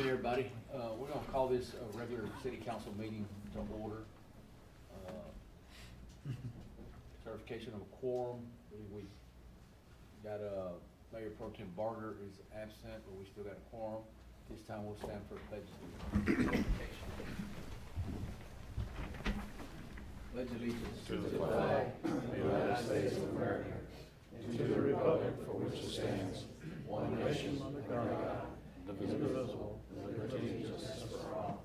evening, everybody. We're gonna call this a regular city council meeting to order. Certification of a quorum. We got, Mayor Pro Tem Barger is absent, but we still got a quorum. This time we'll stand for pledge. Pledge allegiance To the flag of the United States of America, and to the republic for which it stands, one nation under God, indivisible, with liberty and justice for all.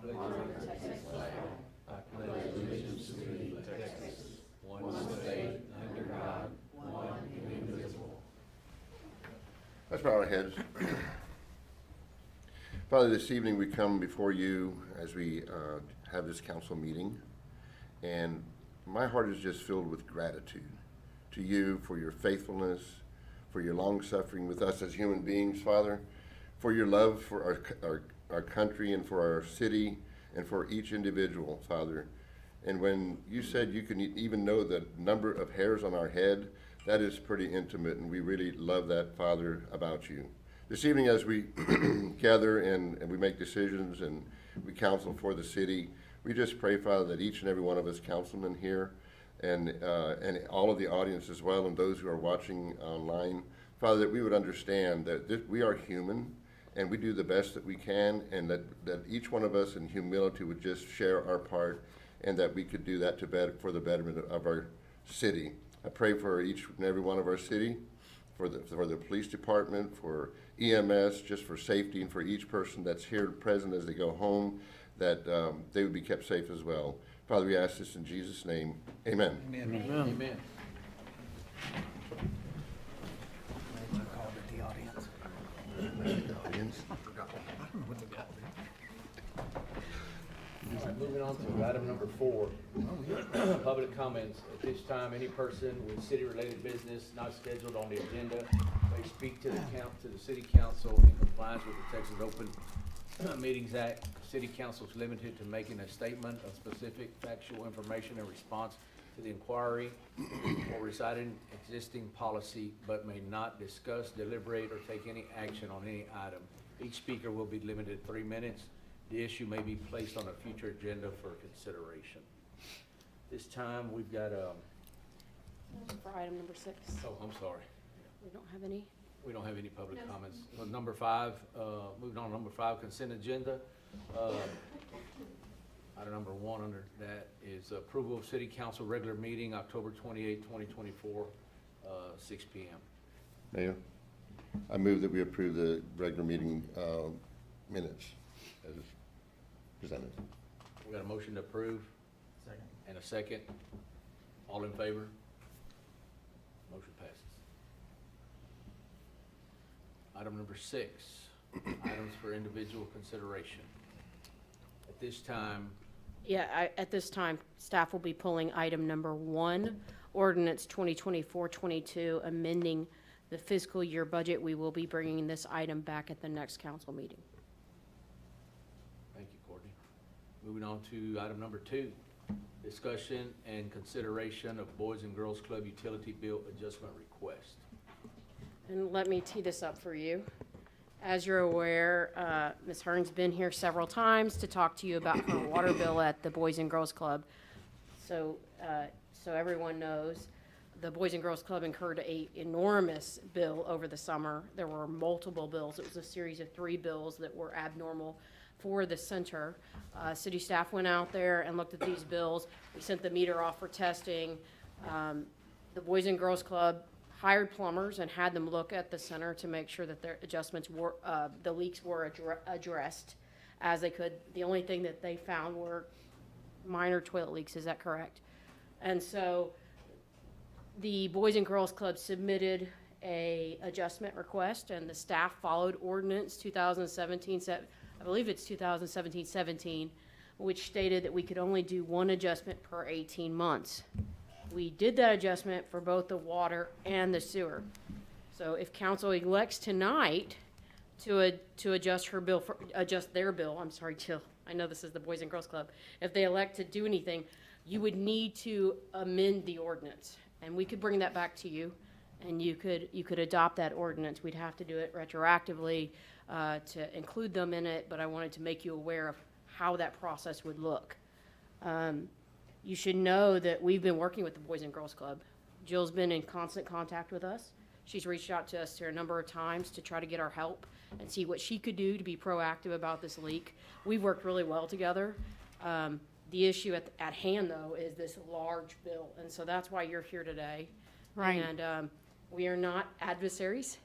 I pledge allegiance to thee, Texas, one state, under God, one indivisible. Let's bow our heads. Father, this evening we come before you as we have this council meeting, and my heart is just filled with gratitude to you for your faithfulness, for your long suffering with us as human beings, Father, for your love for our country and for our city and for each individual, Father. And when you said you can even know the number of hairs on our head, that is pretty intimate, and we really love that, Father, about you. This evening as we gather and we make decisions and we counsel for the city, we just pray, Father, that each and every one of us councilmen here and all of the audience as well, and those who are watching online, Father, that we would understand that we are human and we do the best that we can, and that each one of us in humility would just share our part, and that we could do that for the betterment of our city. I pray for each and every one of our city, for the police department, for EMS, just for safety, and for each person that's here present as they go home, that they would be kept safe as well. Father, we ask this in Jesus' name. Amen. Amen. Amen. All right, moving on to item number 4, public comments. At this time, any person with city-related business not scheduled on the agenda may speak to the city council in compliance with the Texas Open Meetings Act. City council is limited to making a statement of specific factual information in response to the inquiry or reciting existing policy, but may not discuss, deliberate, or take any action on any item. Each speaker will be limited to 3 minutes. The issue may be placed on a future agenda for consideration. This time, we've got For item number 6. oh, I'm sorry. We don't have any. We don't have any public comments. So number 5, moving on to number 5, consent agenda. Item number 1 under that is approval of city council regular meeting, October 28, 2024, 6 p.m. Mayor, I move that we approve the regular meeting minutes as presented. We got a motion to approve. Second. And a second. All in favor? Motion passes. Item number 6, items for individual consideration. At this time, At this time, staff will be pulling item number 1, ordinance 2024-22, amending the fiscal year budget. We will be bringing this item back at the next council meeting. thank you, Courtney. Moving on to item number 2, discussion and consideration of Boys and Girls Club utility bill adjustment request. And let me tee this up for you. As you're aware, Ms. Hearn's been here several times to talk to you about her water bill at the Boys and Girls Club. So everyone knows, the Boys and Girls Club incurred an enormous bill over the summer. There were multiple bills. It was a series of 3 bills that were abnormal for the center. City staff went out there and looked at these bills. We sent the meter off for testing. The Boys and Girls Club hired plumbers and had them look at the center to make sure that their adjustments were, the leaks were addressed as they could. The only thing that they found were minor toilet leaks, is that correct? And so the Boys and Girls Club submitted a adjustment request, and the staff followed ordinance 2017, I believe it's 2017-17, which stated that we could only do 1 adjustment per 18 months. We did that adjustment for both the water and the sewer. So if council elects tonight to adjust her bill, adjust their bill, I'm sorry, Jill, I know this is the Boys and Girls Club. If they elect to do anything, you would need to amend the ordinance. And we could bring that back to you and you could adopt that ordinance. We'd have to do it retroactively to include them in it, but I wanted to make you aware of how that process would look. You should know that we've been working with the Boys and Girls Club. Jill's been in constant contact with us. She's reached out to us here a number of times to try to get our help and see what she could do to be proactive about this leak. We've worked really well together. The issue at hand, though, is this large bill, and so that's why you're here today. Right. And we are not adversaries.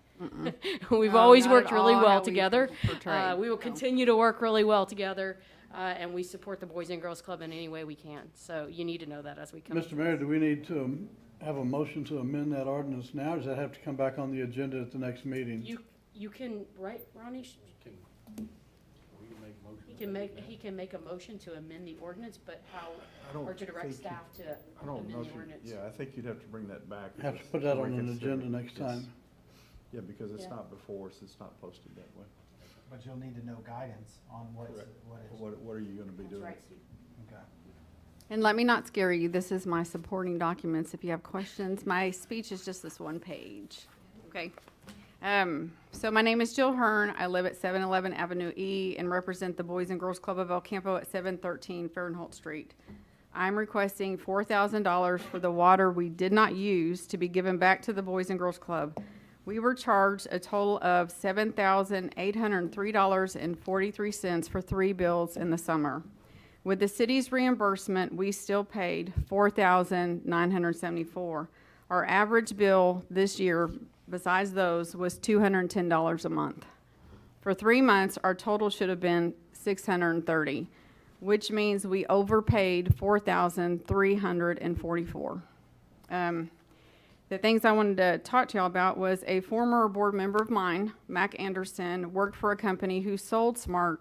We've always not worked at really all well how we together. portray. We will continue to work really well together, and we support the Boys and Girls Club in any way we can. So you need to know that as we come. Mr. Mayor, do we need to have a motion to amend that ordinance now, or does that have to come back on the agenda at the next meeting? You can, right, Ronnie? He can make a motion to amend the ordinance, but or to direct staff to I don't amend know the if you, ordinance. yeah, I think you'd have to bring that back. Have to because put that we're on an considering- agenda next yes. time. Yeah, because it's Yeah. not before us, it's not posted that way. But you'll need to know guidance on what is. What are you gonna be That's doing? right, Steve. Okay. And let me not scare you, this is my supporting documents if you have questions. My speech is just this one page, okay? So my name is Jill Hearn. I live at 711 Avenue E and represent the Boys and Girls Club of El Campo at 713 Fahrenholt Street. I'm requesting $4,000 for the water we did not use to be given back to the Boys and Girls Club. We were charged a total of $7,803.43 for 3 bills in the summer. With the city's reimbursement, we still paid $4,974. Our average bill this year, besides those, was $210 a month. For 3 months, our total should have been $630, which means we overpaid $4,344. The things I wanted to talk to y'all about was a former board member of mine, Mac Anderson, worked for a company who sold smart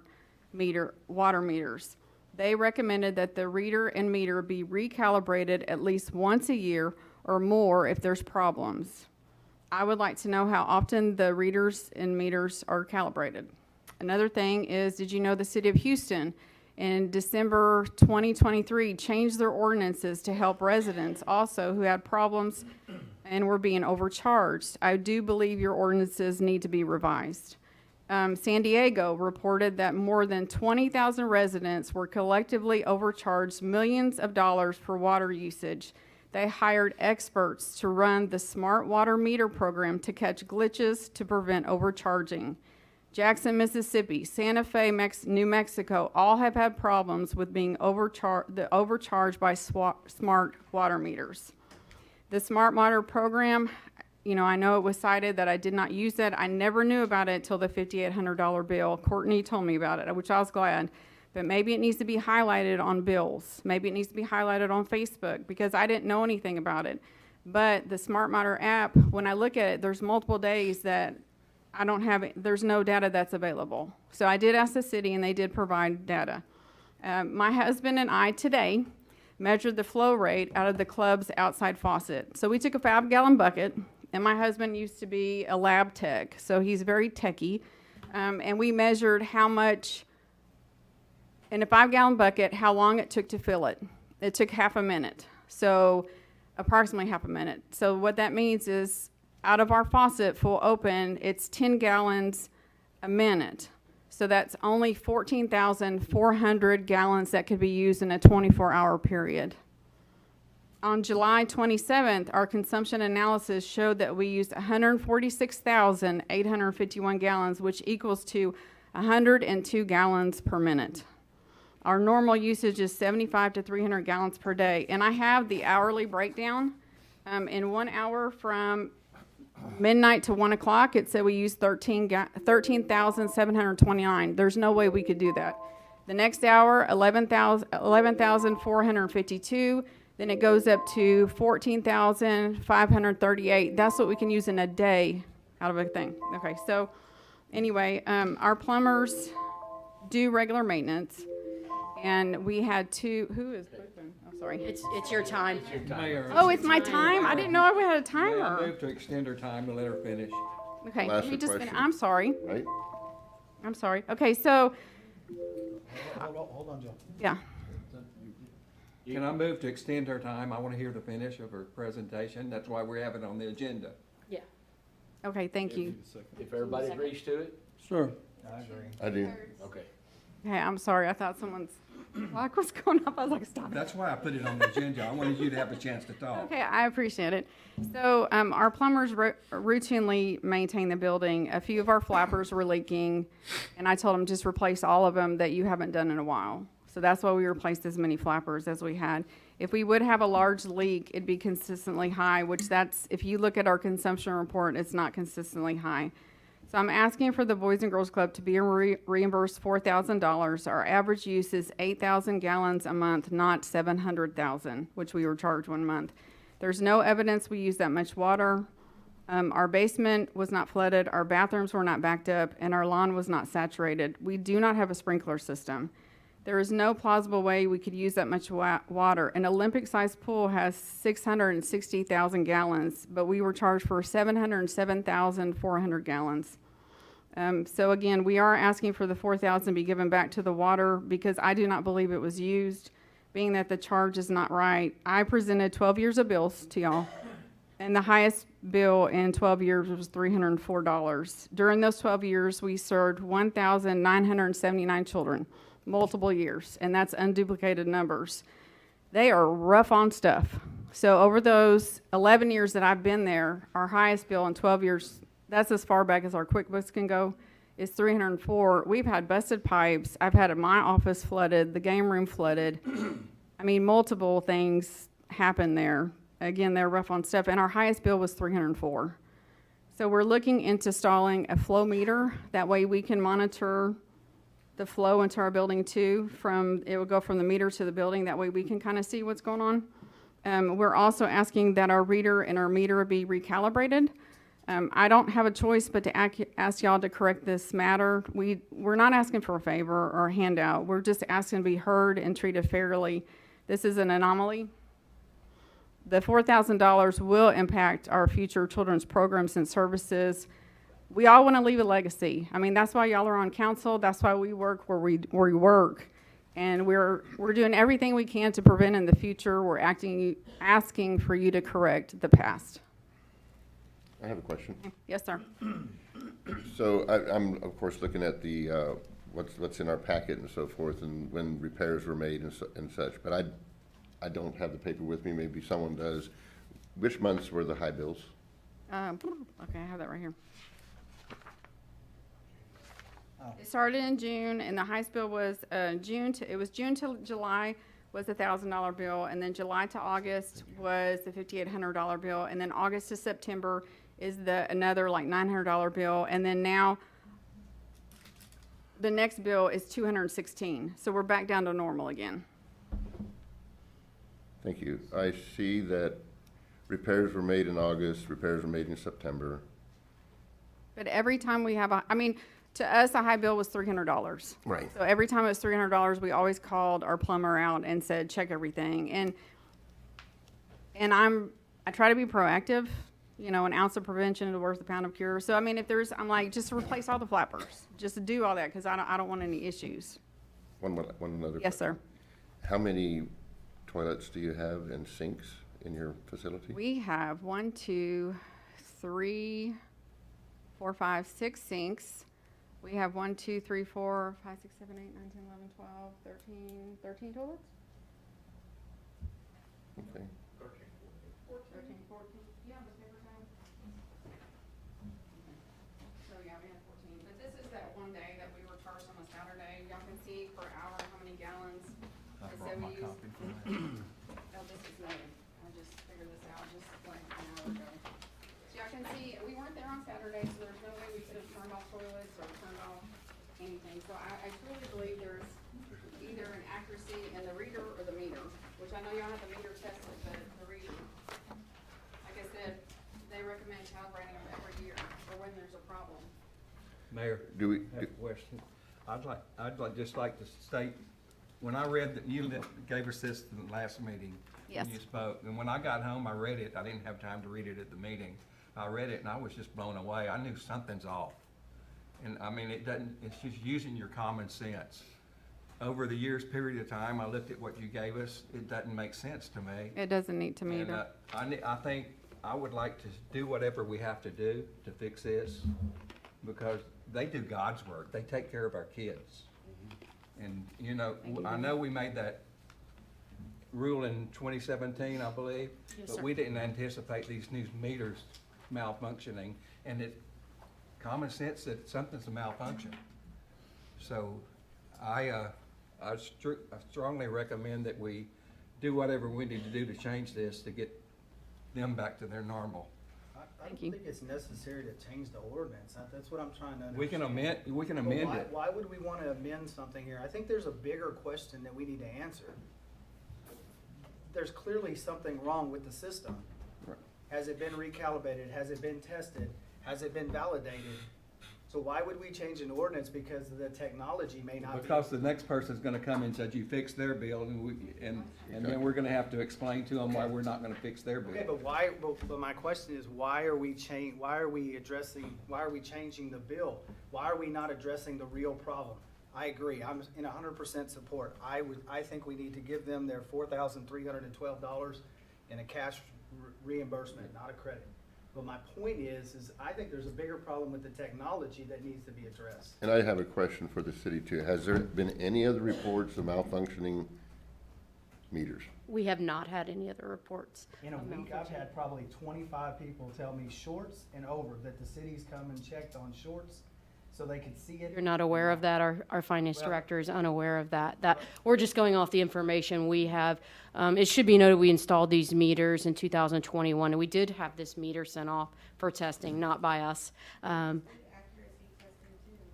water meters. They recommended that the reader and meter be recalibrated at least once a year or more if there's problems. I would like to know how often the readers and meters are calibrated. Another thing is, did you know the city of Houston in December 2023 changed their ordinances to help residents also who had problems and were being overcharged? I do believe your ordinances need to be revised. San Diego reported that more than 20,000 residents were collectively overcharged millions of dollars for water usage. They hired experts to run the smart water meter program to catch glitches to prevent overcharging. Jackson, Mississippi, Santa Fe, New Mexico, all have had problems with being overcharged by smart water meters. The smart water program, you know, I know it was cited that I did not use it. I never knew about it until the $5,800 bill. Courtney told me about it, which I was glad. But maybe it needs to be highlighted on bills. Maybe it needs to be highlighted on Facebook because I didn't know anything about it. But the Smart Meter app, when I look at it, there's multiple days that I don't have it, there's no data that's available. So I did ask the city and they did provide data. My husband and I today measured the flow rate out of the club's outside faucet. So we took a 5-gallon bucket, and my husband used to be a lab tech, so he's very techie. And we measured how much, in a 5-gallon bucket, how long it took to fill it. It took half a minute, so approximately half a minute. So what that means is out of our faucet full open, it's 10 gallons a minute. So that's only 14,400 gallons that could be used in a 24-hour period. On July 27th, our consumption analysis showed that we used 146,851 gallons, which equals to 102 gallons per minute. Our normal usage is 75 to 300 gallons per day. And I have the hourly breakdown. In 1 hour from midnight to 1 o'clock, it said we used 13,729. There's no way we could do that. The next hour, 11,452. Then it goes up to 14,538. That's what we can use in a day out of a thing. Okay, so anyway, our plumbers do regular maintenance. And we had two, who is moving? Oh, sorry. It's your time. Mayor. Oh, it's my time? I didn't know we had a May I timer. move to extend her time to let her finish? Okay, I'll ask let me a just question. I'm sorry. Right? I'm sorry. Okay, so, Hold on, Joe. yeah. Can I move to extend her time? I want to hear the finish of her presentation. That's why we have it on the agenda. Okay, thank you. If everybody agrees to it, Sure. I agree. I do. okay. Hey, I'm sorry, I thought someone's clock was going off. I was like, stop it. That's why I put it on the agenda. I wanted you to have a chance to talk. Okay, I appreciate it. So, our plumbers routinely maintain the building. A few of our flappers were leaking, and I told them just replace all of them that you haven't done in a while. So that's why we replaced as many flappers as we had. If we would have a large leak, it'd be consistently high, which if you look at our consumption report, it's not consistently high. So I'm asking for the Boys and Girls Club to be reimbursed $4,000. Our average use is 8,000 gallons a month, not 700,000, which we were charged 1 month. There's no evidence we use that much water. Our basement was not flooded, our bathrooms were not backed up, and our lawn was not saturated. We do not have a sprinkler system. There is no plausible way we could use that much water. An Olympic-sized pool has 660,000 gallons, but we were charged for 707,400 gallons. So again, we are asking for the 4,000 be given back to the water because I do not believe it was used, being that the charge is not right. I presented 12 years of bills to y'all, and the highest bill in 12 years was $304. During those 12 years, we served 1,979 children. Multiple years, and that's unduplicated numbers. They are rough on stuff. So over those 11 years that I've been there, our highest bill in 12 years, that's as far back as our QuickBooks can go, is $304. We've had busted pipes. I've had my office flooded, the game room flooded. I mean, multiple things happen there. Again, they're rough on stuff, and our highest bill was $304. So we're looking into installing a flow meter. That way we can monitor the flow into our building too. It will go from the meter to the building. That way we can kind of see what's going on. We're also asking that our reader and our meter be recalibrated. I don't have a choice but to ask y'all to correct this matter. We're not asking for a favor or a handout. We're just asking to be heard and treated fairly. This is an anomaly. The $4,000 will impact our future children's programs and services. We all want to leave a legacy. I mean, that's why y'all are on council. That's why we work where we work. And we're doing everything we can to prevent in the future. We're asking for you to correct the past. I have a question. Yes, sir. So I'm of course looking at the, what's in our packet and so forth, and when repairs were made and such, but I don't have the paper with me. Maybe someone does. Which months were the high bills? Okay, I have that right here. It started in June, and the highest bill was June to July was $1,000 bill, and then July to August was the $5,800 bill, and then August to September is another like $900 bill, and then now the next bill is $216. So we're back down to normal again. Thank you. I see that repairs were made in August, repairs were made in September. But every time we have to us, a high bill was $300. Right. So every time it was $300, we always called our plumber out and said, check everything. And I try to be proactive. You know, an ounce of prevention is worth a pound of cure. So I mean, I'm like, just replace all the flappers, just do all that, because I don't want any issues. One another. Yes, sir. How many toilets do you have and sinks in your facility? We have 1, 2, 3, 4, 5, 6 sinks. We have 1, 2, 3, 4, 5, 6, 7, 8, 9, 10, 11, 12, 13 toilets? Okay. 13, 14. Yeah, the paper towel. So yeah, we had 14. But this is that one day that we were charged on a Saturday. Y'all can see per hour how many gallons. I It brought said my we used. copy for that. Oh, this is noted. I just figured this out just like an hour ago. So y'all can see, we weren't there on Saturday, so there's no way we could have turned off toilets or turned off anything. So I truly believe there's either an accuracy in the reader or the meter, which I know y'all have the meter tested, but the reader, like I said, they recommend calibrating them every year or when there's a problem. Mayor, Do we, I have a question. Just like to state, when I read that you gave us this in the last meeting. Yes. When you spoke, and when I got home, I read it. I didn't have time to read it at the meeting. I read it and I was just blown away. I knew something's off. And I mean, it's just using your common sense. Over the years period of time, I looked at what you gave us. It doesn't make sense to me. It doesn't need to And meter. I I would like to do whatever we have to do to fix this, because they do God's work. They take care of our kids. And, you know, I know we made that rule in 2017, I believe, Yes, but sir. we didn't anticipate these new meters malfunctioning, and it, common sense that something's a malfunction. So I strongly recommend that we do whatever we need to do to change this to get them back to their normal. I Thank don't you. think it's necessary to change the ordinance. That's what I'm trying to understand. We can But amend why- it. Why would we want to amend something here? I think there's a bigger question that we need to answer. There's clearly something wrong with the system. Right. Has it been recalibrated? Has it been tested? Has it been validated? So why would we change an ordinance because the technology may not be? Because the next person's gonna come and say, you fix their bill, and then we're gonna have to explain to them why we're not gonna fix their Okay, bill. but why, but my question is, why are we changing the bill? Why are we not addressing the real problem? I agree, I'm in 100% support. I think we need to give them their $4,312 in a cash reimbursement, not a credit. But my point is I think there's a bigger problem with the technology that needs to be addressed. And I have a question for the city too. Has there been any other reports of malfunctioning meters? We have not had any other reports. In a of week, I've had probably 25 people tell me shorts and over, that the city's come and checked on shorts so they could see it. You're not aware of that, our finance Well- director is unaware of that, we're just going off the information we have. It should be noted, we installed these meters in 2021, and we did have this meter sent off for testing, not by us.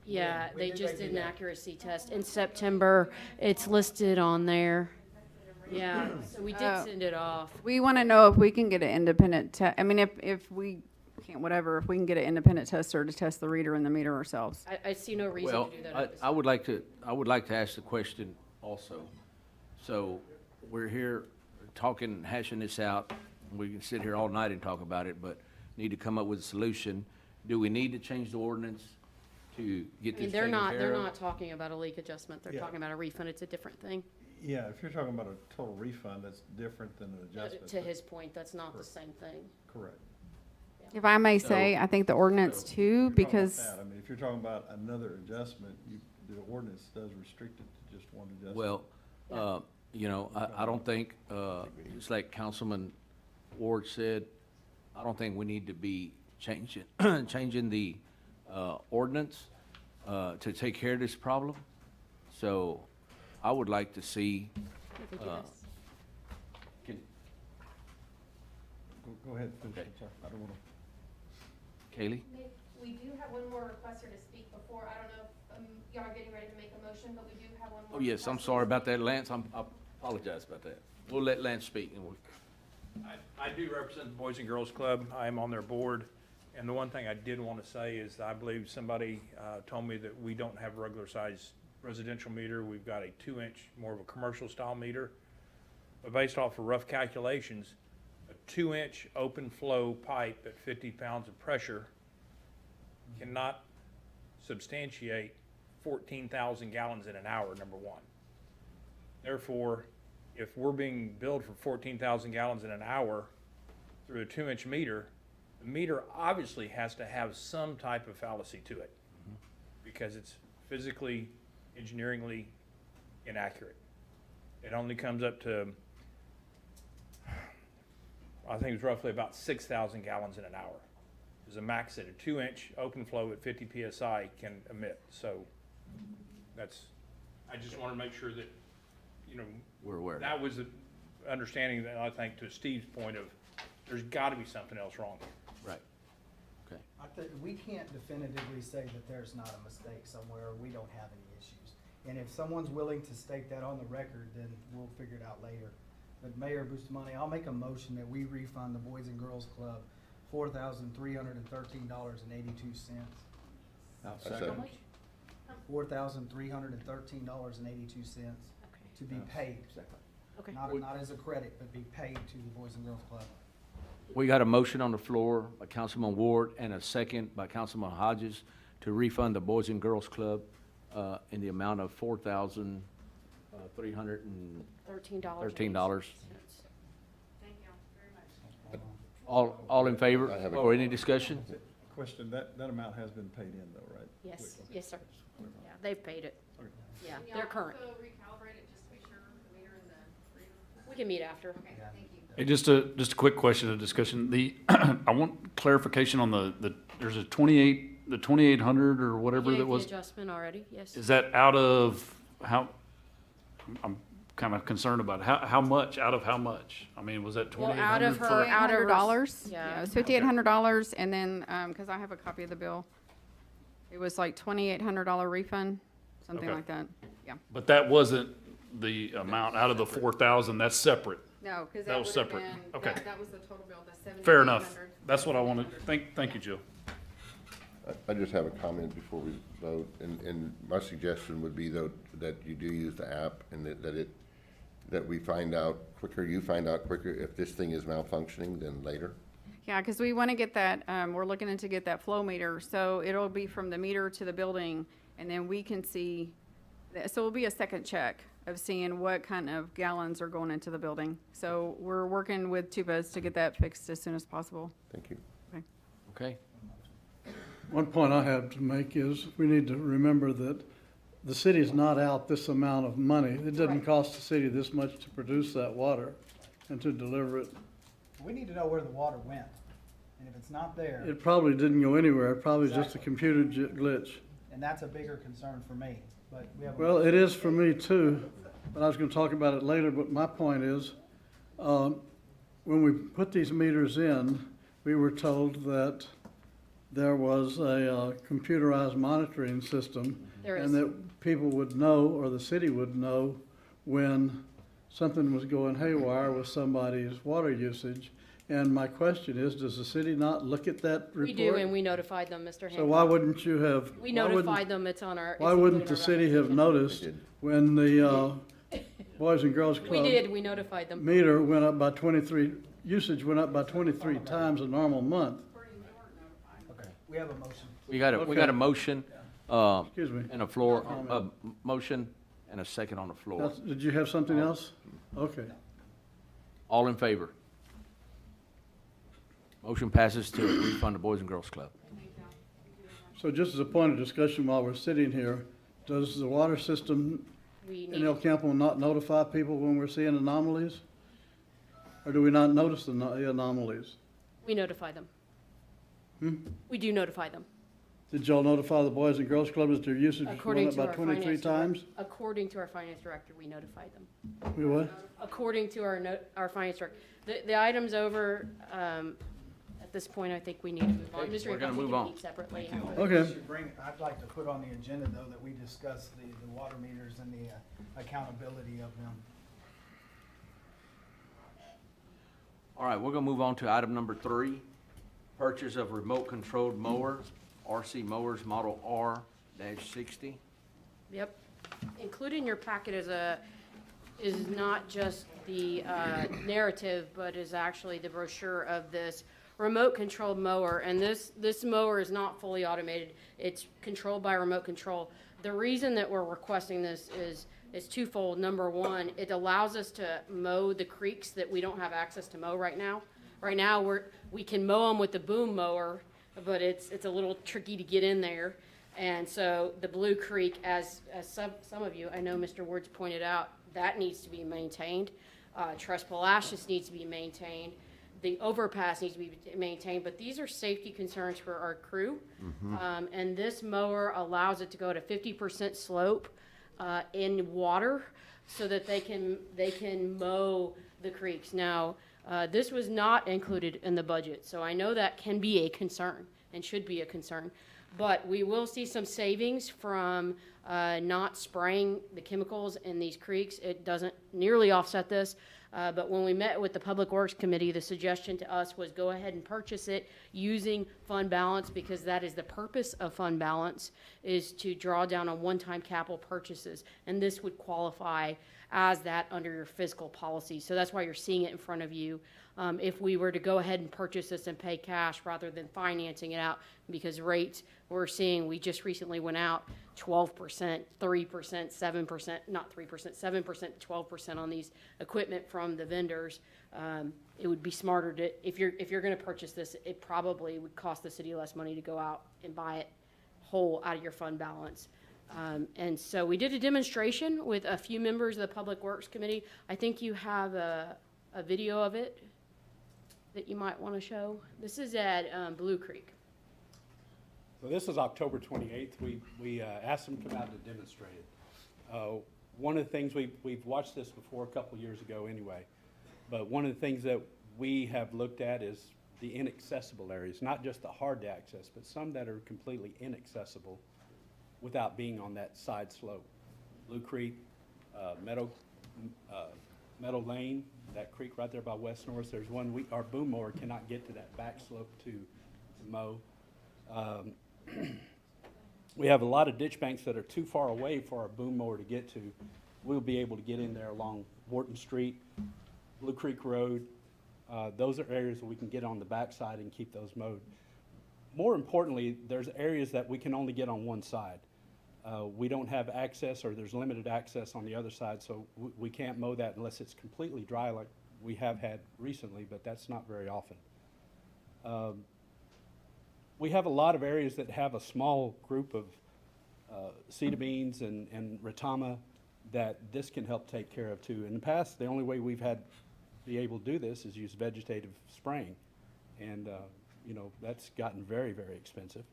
Yeah, When they did just they do did an that? accuracy test in September, it's listed on there. Yeah, so we did Oh. send it off. We want to know if we can get an independent I mean, if we can't, whatever, if we can get an independent tester to test the reader and the meter ourselves. I see no reason Well, to do that at this I would like to ask the question also. So, we're here talking, hashing this out. We can sit here all night and talk about it, but need to come up with a solution. Do we need to change the ordinance to get I mean, this they're taken not, care they're of? not talking about a leak adjustment, they're Yeah. talking about a refund, it's a different thing. Yeah, if you're talking about a total refund, that's different than an adjustment. To his point, that's not the same thing. Correct. If I may say, I think the ordinance So, too, if you're talking about because, that, I mean, if you're talking about another adjustment, the ordinance does restrict it to just one adjustment. Well, you know, I don't think, it's like Councilman Ward said, I don't think we need to be changing, changing the, ordinance, to take care of this problem. So I would like to see, I think it Uh, is. can, Go ahead, finish. Okay. I'm sorry. I don't wanna. Kaylee? We do have one more requester to speak before, I don't know if y'all are getting ready to make a motion, but we do have one more. Oh, yes, I'm requester to sorry about speak. that, Lance. I apologize about that. We'll let Lance speak and we'll. I do represent the Boys and Girls Club. I am on their board. And the one thing I did want to say is I believe somebody told me that we don't have a regular size residential meter. We've got a 2-inch, more of a commercial style meter. But based off of rough calculations, a 2-inch open flow pipe at 50 pounds of pressure cannot substantiate 14,000 gallons in an hour, number one. Therefore, if we're being billed for 14,000 gallons in an hour through a 2-inch meter, the meter obviously has to have some type of fallacy to it because it's physically, engineeringly inaccurate. It only comes up to, I think it's roughly about 6,000 gallons in an hour. There's a max that a 2-inch open flow at 50 PSI can emit. So that's, I just want to make sure that, you know, We're aware. that was the understanding that I think to Steve's point of, there's got to be something else wrong here. Right. Okay. We can't definitively say that there's not a mistake somewhere, or we don't have any issues. And if someone's willing to state that on the record, then we'll figure it out later. But Mayor Bustamante, I'll make a motion that we refund the Boys and Girls Club $4,313.82. I'll Second. second. $4,313.82 to be paid, Okay. not as a credit, but be paid to the Boys and Girls Club. We got a motion on the floor by Councilman Ward and a second by Councilman Hodges to refund the Boys and Girls Club, in the amount of $4,313. $13. $13. Thank you very much. All in favor? I have a- Or any discussion? Question, that amount has been paid in though, right? Yes, yes, sir. Yeah, they've paid it. Yeah, they're current. Can you also recalibrate it just to be sure the meter and the reader? We can meet after. Okay, thank you. Hey, just a quick question of discussion. I want clarification on there's a 2800 or whatever Gave that the was. adjustment already, yes. Is that out of how, I'm kind of concerned about it. How much, out of how much? I mean, was that Well, 2,800? out of her, out of her. $2,800. Yeah. It was $5,800, and then, because I have a copy of the bill, it was like $2,800 refund, something Okay. like that. Yeah. But that wasn't the amount out of the 4,000, that's separate. No, because That that was would have separate. been, Okay. that was the total bill, the $7,800. Fair enough. That's what I wanted. Thank you, Jill. I just have a comment before we vote, and my suggestion would be though, that you do use the app and that we find out quicker, you find out quicker if this thing is malfunctioning than later. Yeah, because we want to get that, we're looking into get that flow meter, so it'll be from the meter to the building, and then we can see, so it'll be a second check of seeing what kind of gallons are going into the building. So we're working with Tubas to get that fixed as soon as possible. Thank you. Okay. One point I have to make is we need to remember that the city's not out this amount of money. It doesn't Right. cost the city this much to produce that water and to deliver it. We need to know where the water went, and if it's not there, It probably didn't go anywhere. It probably was just a Exactly. computer glitch. and that's a bigger concern for me, but we have. Well, it is for me too, but I was gonna talk about it later, but my point is, when we put these meters in, we were told that there was a computerized monitoring system. There And is. that people would know, or the city would know, when something was going haywire with somebody's water usage. And my question is, does the city not look at that report? We do, and we notified them, Mr. Hancock. So why wouldn't you have? We why wouldn't- notified them, it's on our. Why it's wouldn't included the in our city have application. noticed They did. when the Boys and Girls We Club did, we notified them. meter went up by 23, usage went up by 23 times a normal month? Okay, we have a motion. We got a Okay. motion, Excuse me. and a floor, a motion and a second on the floor. Did you have something else? Okay. All in favor? Motion passes to refund the Boys and Girls Club. So just as a point of discussion while we're sitting here, does the water system We in El need, Campo not notify people when we're seeing anomalies? Or do we not notice the anomalies? we notify them. We do notify them. Did y'all notify the Boys and Girls Club that their usage was According going to up our by 23 finance director. times? According to our finance director, we notified them. We what? According to our finance director. The item's over, at this point, I think we need to move on. Okay, Mr. we're gonna Hancock, we move can on. meet separately. I think Okay. we should I'd like to put on the agenda, though, that we discuss the water meters and the accountability of them. All right, we're gonna move on to item number 3, purchase of remote-controlled mower, RC Mowers Model R-60. Yep. Included in your packet is not just the narrative, but is actually the brochure of this remote-controlled mower. And this mower is not fully automated. It's controlled by remote control. The reason that we're requesting this is twofold. Number one, it allows us to mow the creeks that we don't have access to mow right now. Right now, we can mow them with the boom mower, but it's a little tricky to get in there. And so the Blue Creek, as some of you, I know Mr. Woods pointed out, that needs to be maintained. Tres Palacios needs to be maintained. The overpass needs to be maintained, but these are safety concerns for our crew. And this mower allows it to go to 50% slope in water so that they can mow the creeks. Now, this was not included in the budget, so I know that can be a concern and should be a concern. But we will see some savings from not spraying the chemicals in these creeks. It doesn't nearly offset this, but when we met with the Public Works Committee, the suggestion to us was go ahead and purchase it using fund balance, because that is the purpose of fund balance, is to draw down on one-time capital purchases. And this would qualify as that under your fiscal policy. So that's why you're seeing it in front of you. if we were to go ahead and purchase this and pay cash rather than financing it out, because rates we're seeing, we just recently went out 12%, 3%, 7%, not 3%, 7%, 12% on these equipment from the vendors. It would be smarter to, if you're gonna purchase this, it probably would cost the city less money to go out and buy it whole out of your fund balance. And so we did a demonstration with a few members of the Public Works Committee. I think you have a video of it that you might want to show. This is at Blue Creek. So this is October 28th. We asked them to come out to demonstrate it. One of the things, we've watched this before a couple years ago anyway, but one of the things that we have looked at is the inaccessible areas, not just the hard to access, but some that are completely inaccessible without being on that side slope. Blue Creek, Meadow Lane, that creek right there by West Norris, there's one, our boom mower cannot get to that back slope to mow. We have a lot of ditch banks that are too far away for our boom mower to get to. We'll be able to get in there along Wharton Street, Blue Creek Road. Those are areas that we can get on the backside and keep those mowed. More importantly, there's areas that we can only get on one side. We don't have access, or there's limited access on the other side, so we can't mow that unless it's completely dry like we have had recently, but that's not very often. We have a lot of areas that have a small group of cedar beans and ratama that this can help take care of too. In the past, the only way we've had be able to do this is use vegetative spraying, and you know, that's gotten very, very expensive.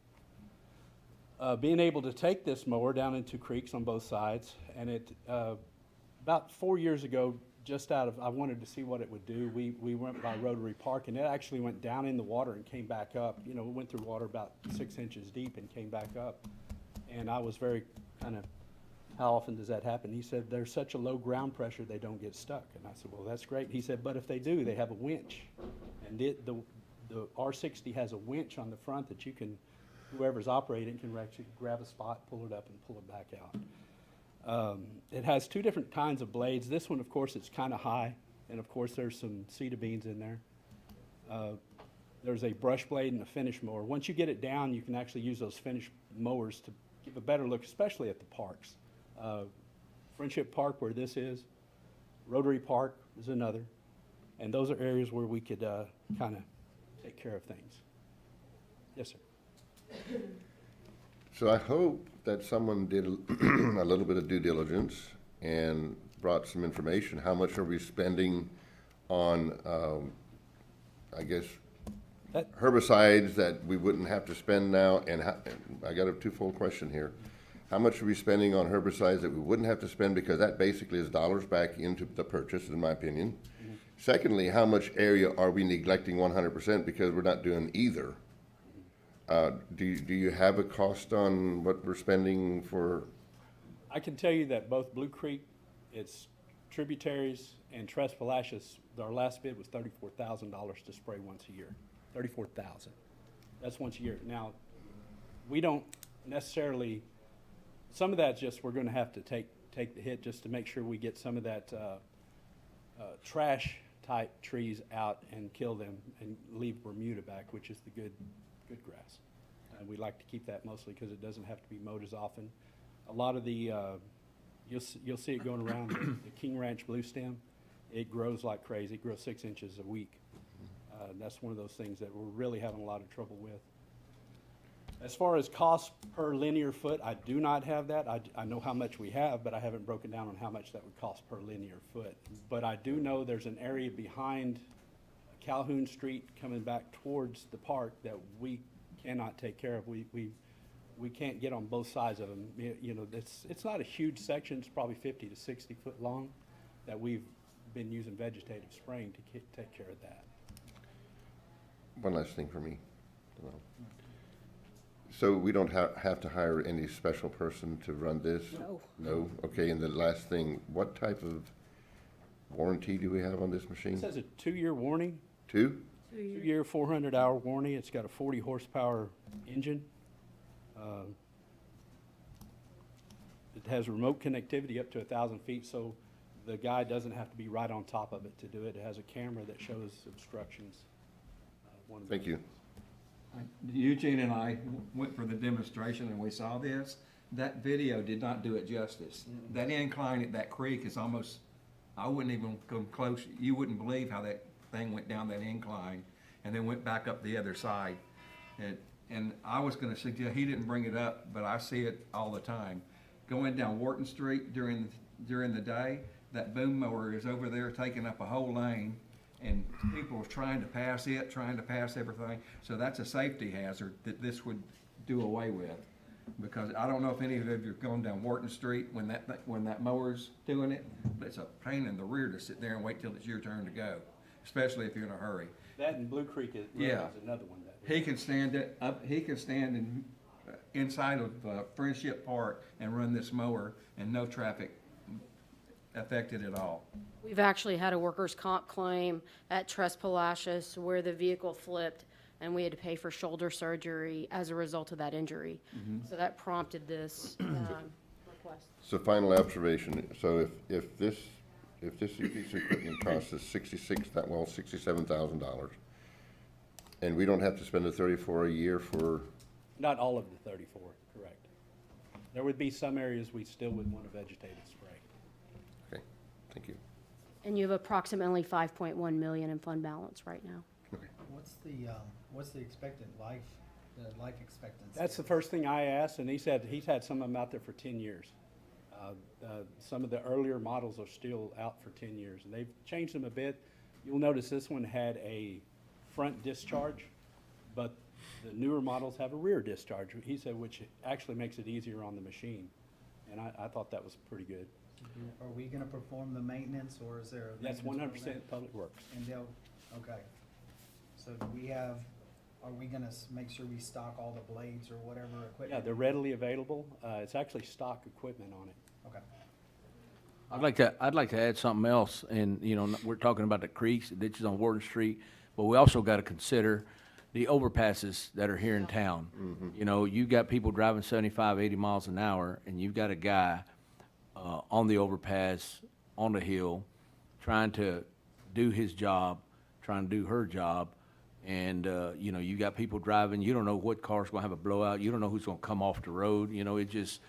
Being able to take this mower down into creeks on both sides, and it about 4 years ago, just out of, I wanted to see what it would do. We went by Rotary Park, and it actually went down in the water and came back up. You know, it went through water about 6 inches deep and came back up. And I was very kind of, how often does that happen? He said, there's such a low ground pressure, they don't get stuck. And I said, well, that's great. He said, but if they do, they have a winch. And the R60 has a winch on the front that you can, whoever's operating can actually grab a spot, pull it up, and pull it back out. It has two different kinds of blades. This one, of course, it's kind of high, and of course, there's some cedar beans in there. There's a brush blade and a finish mower. Once you get it down, you can actually use those finish mowers to give a better look, especially at the parks. Friendship Park, where this is, Rotary Park is another, and those are areas where we could kind of take care of things. Yes, sir. So I hope that someone did a little bit of due diligence and brought some information. How much are we spending on, I guess, herbicides that we wouldn't have to spend now? And I got a twofold question here. How much are we spending on herbicides that we wouldn't have to spend, because that basically is dollars back into the purchase, in my opinion. Mm-hmm. Secondly, how much area are we neglecting 100% because we're not doing either? Do you have a cost on what we're spending for? I can tell you that both Blue Creek, its tributaries, and Tres Palacios, our last bid was $34,000 to spray once a year. $34,000. That's once a year. Now, we don't necessarily, some of that's just we're going to have to take the hit just to make sure we get some of that trash type trees out and kill them and leave Bermuda back, which is the good grass. And we like to keep that mostly because it doesn't have to be mowed as often. A lot of the, you'll see it going around the King Ranch blue stem. It grows like crazy. It grows 6 inches a week. That's one of those things that we're really having a lot of trouble with. As far as cost per linear foot, I do not have that. I know how much we have, but I haven't broken down on how much that would cost per linear foot. But I do know there's an area behind Calhoun Street coming back towards the park that we cannot take care of. We can't get on both sides of them. You know, it's not a huge section. It's probably 50 to 60 foot long that we've been using vegetative spraying to take care of that. One last thing for me. So we don't have to hire any special person to run this? No. No? Okay, and the last thing, what type of warranty do we have on this machine? It says a 2-year warning. 2? 2-year, 400-hour warranty. It's got a 40 horsepower engine. It has remote connectivity up to 1,000 feet, so the guy doesn't have to be right on top of it to do it. It has a camera that shows obstructions. One of the- Thank you. Eugene and I went for the demonstration and we saw this. That video did not do it justice. That incline at that creek is almost, I wouldn't even come close. You wouldn't believe how that thing went down that incline and then went back up the other side. And I was gonna suggest, he didn't bring it up, but I see it all the time. Going down Wharton Street during the day, that boom mower is over there taking up a whole lane, and people are trying to pass it, trying to pass everything. So that's a safety hazard that this would do away with. Because I don't know if any of you have gone down Wharton Street when that mower's doing it, but it's a pain in the rear to sit there and wait till it's your turn to go, especially if you're in a hurry. That and Blue Creek is Yeah. another one that. He can stand it up, he can stand inside of Friendship Park and run this mower and no traffic affected at all. We've actually had a workers' comp claim at Tres Palacios where the vehicle flipped and we had to pay for shoulder surgery as a result of that injury. So that prompted this request. So final observation, so if this piece of equipment costs us $67,000, and we don't have to spend the 34 a year for, Not all of the 34, correct. There would be some areas we still would want a vegetated spray. okay, thank you. And you have approximately 5.1 million in fund balance right now. What's the expected life expectancy? That's the first thing I asked, and he said he's had some of them out there for 10 years. Some of the earlier models are still out for 10 years, and they've changed them a bit. You'll notice this one had a front discharge, but the newer models have a rear discharge, he said, which actually makes it easier on the machine. And I thought that was pretty good. Are we gonna perform the maintenance, or is there a? That's maintenance 100% program? Public Works. And they'll, okay. So do we have, are we gonna make sure we stock all the blades or whatever equipment? Yeah, they're readily available. It's actually stock equipment on it. Okay. I'd like to add something else, and, you know, we're talking about the creeks, the ditches on Wharton Street, but we also gotta consider the overpasses that are here in town. You know, you've got people driving 75, 80 miles an hour, and you've got a guy, on the overpass, on the hill, trying to do his job, trying to do her job, and, you know, you got people driving, you don't know what car's gonna have a blowout, you don't know who's gonna come off the road, you know, it just,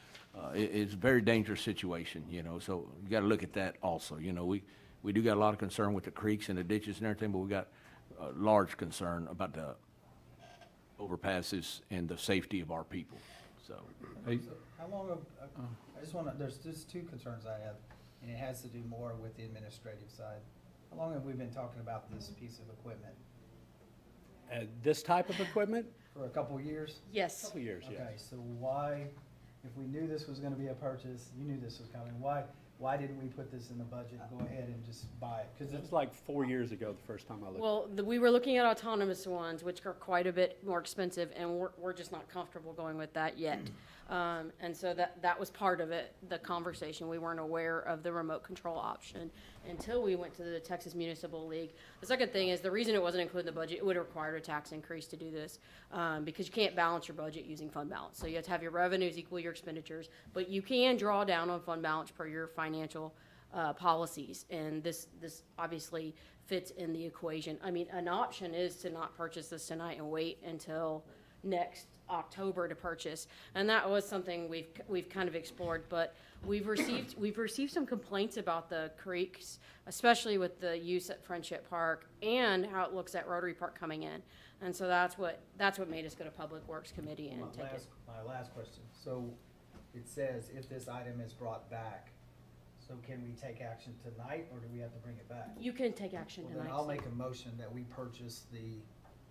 it's a very dangerous situation, you know, so you gotta look at that also, you know, we do got a lot of concern with the creeks and the ditches and everything, but we got a large concern about the overpasses and the safety of our people, so. So how long of, I just wanna, there's just two concerns I have, and it has to do more with the administrative side. How long have we been talking about this piece of equipment? This type of equipment, For a couple of years? Yes. couple years, yes. Okay, so why, if we knew this was gonna be a purchase, you knew this was coming, why didn't we put this in the budget and go ahead and just buy it? Cause It's like 4 years ago, the first time I looked. Well, we were looking at autonomous ones, which are quite a bit more expensive, and we're just not comfortable going with that yet. And so that was part of it, the conversation. We weren't aware of the remote control option until we went to the Texas Municipal League. The second thing is, the reason it wasn't included in the budget, it would have required a tax increase to do this, because you can't balance your budget using fund balance. So you have to have your revenues equal your expenditures, but you can draw down on fund balance per your financial policies, and this obviously fits in the equation. I mean, an option is to not purchase this tonight and wait until next October to purchase, and that was something we've kind of explored, but we've received some complaints about the creeks, especially with the use at Friendship Park and how it looks at Rotary Park coming in, and so that's what made us go to Public Works Committee and take it. My last question, so it says if this item is brought back, so can we take action tonight, or do we have to bring it back? You can take action Well, tonight. then I'll Steve. make a motion that we purchase the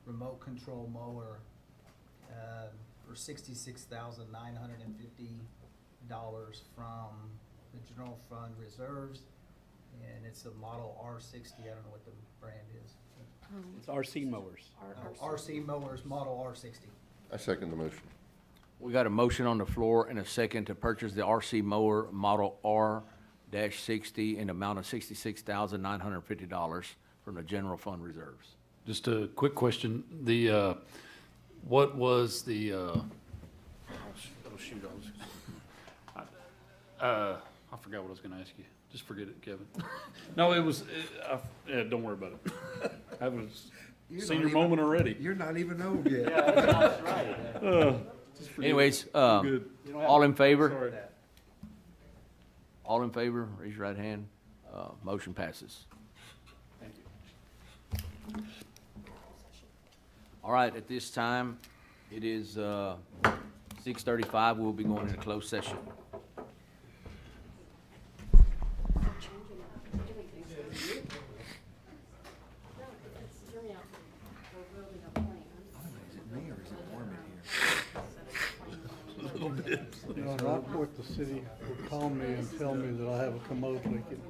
remote control mower for $66,950 from the general fund reserves, and it's a model R60. I don't know what the brand is. It's RC mowers. RC mowers, model R60. I second the motion. We got a motion on the floor and a second to purchase the RC mower model R-60 in the amount of $66,950 from the general fund reserves. Just a quick question, what was the, oh shoot, I forgot what I was gonna ask you. Just forget it, Kevin. No, it was, yeah, don't worry about it. I was senior moment already. You're not even old yet. Just forget it. Anyways, Good. all in favor? Sorry. All in favor, raise your right hand. Motion passes. Thank you. All right, at this time, it is 6:35. We'll be going into closed session. You know, Rockport, the city will call me and tell me that I have a commode leaking.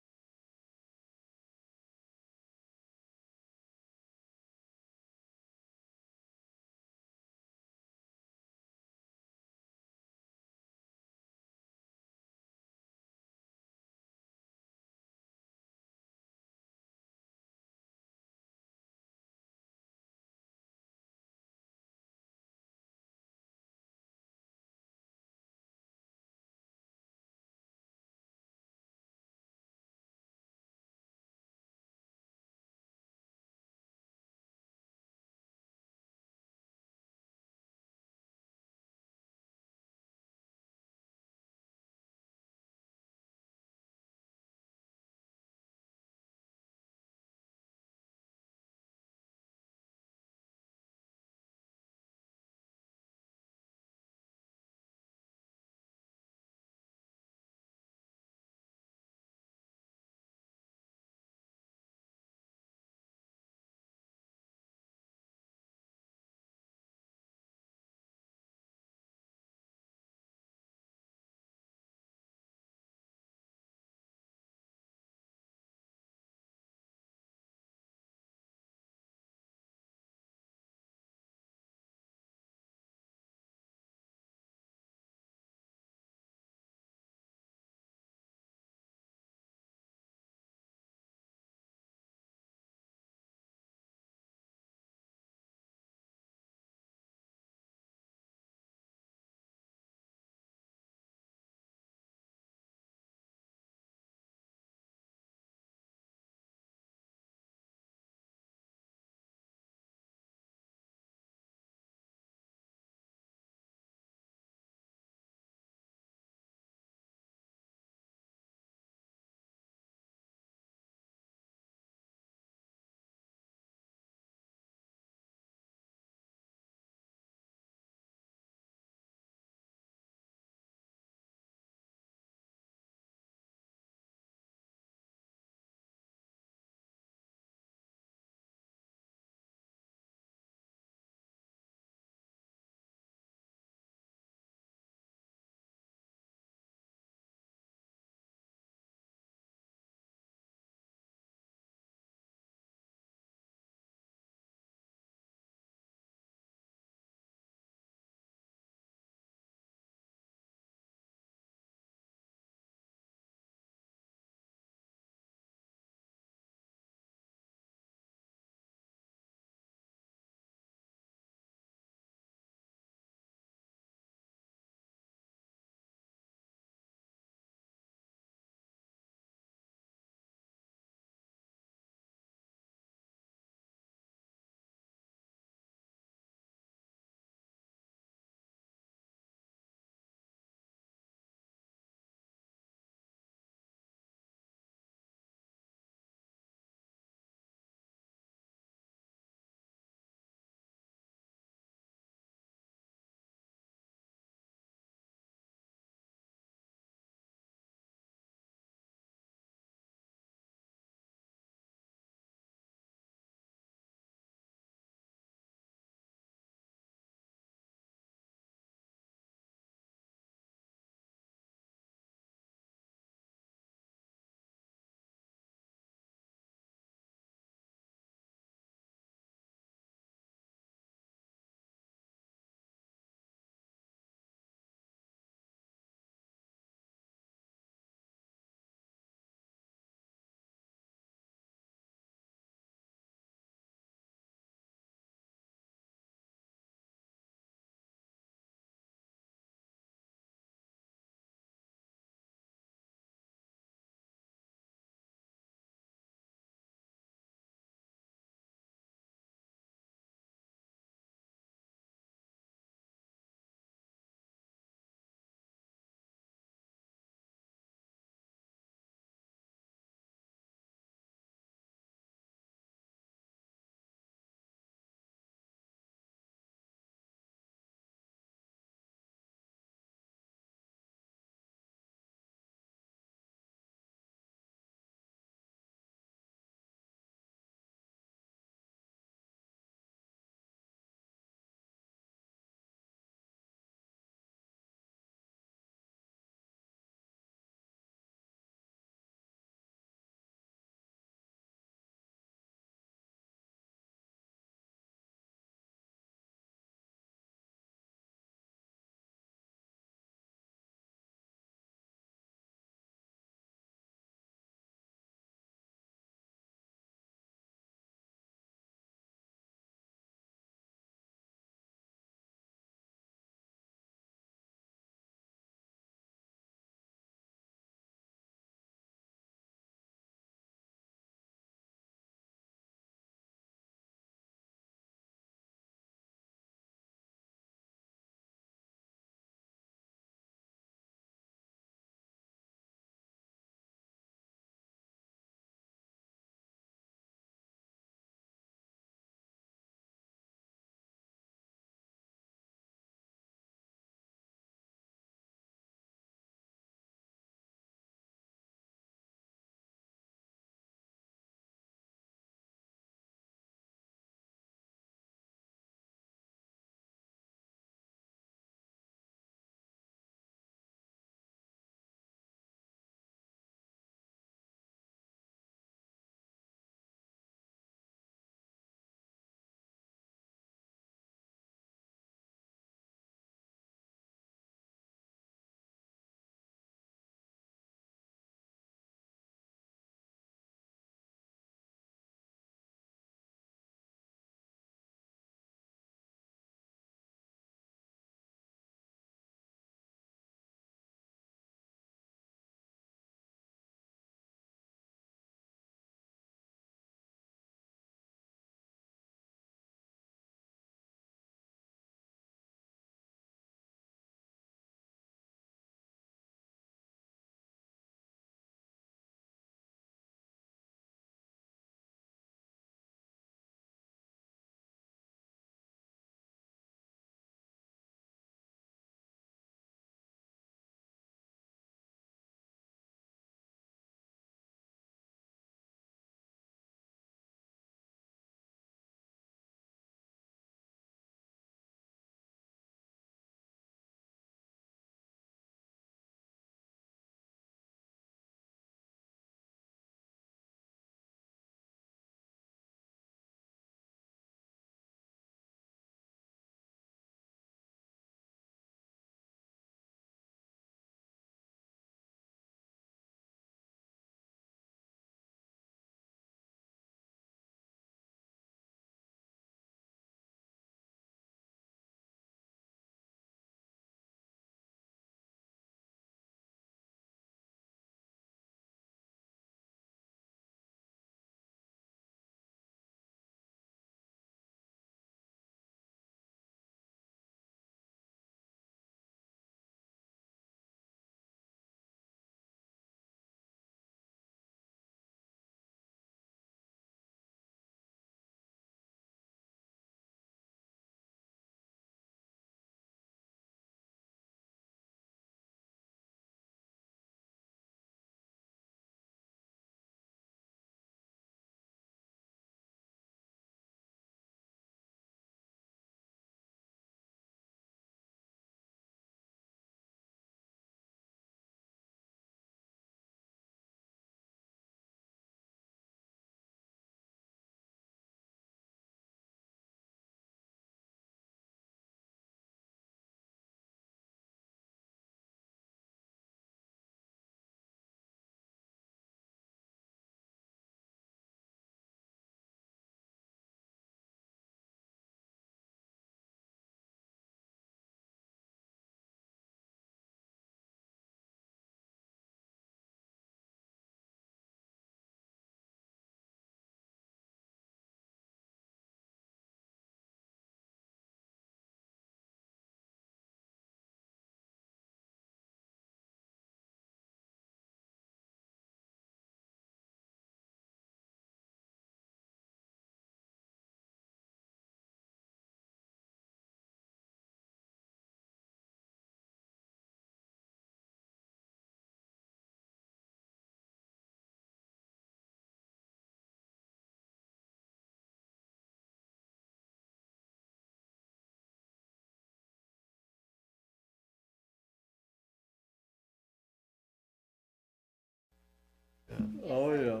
Oh, yeah.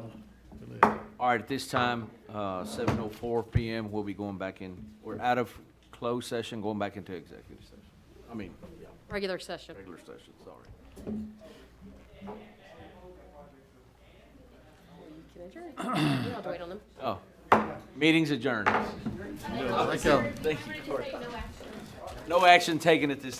All right, at this time, 7:04 PM, we'll be going back in, we're out of closed session, going back into executive session. I mean, yeah, Regular session. regular session, sorry. You can adjourn. You don't have to wait on them. Oh, meeting's adjourned. Thank you. Thank you, Cory. No action taken at this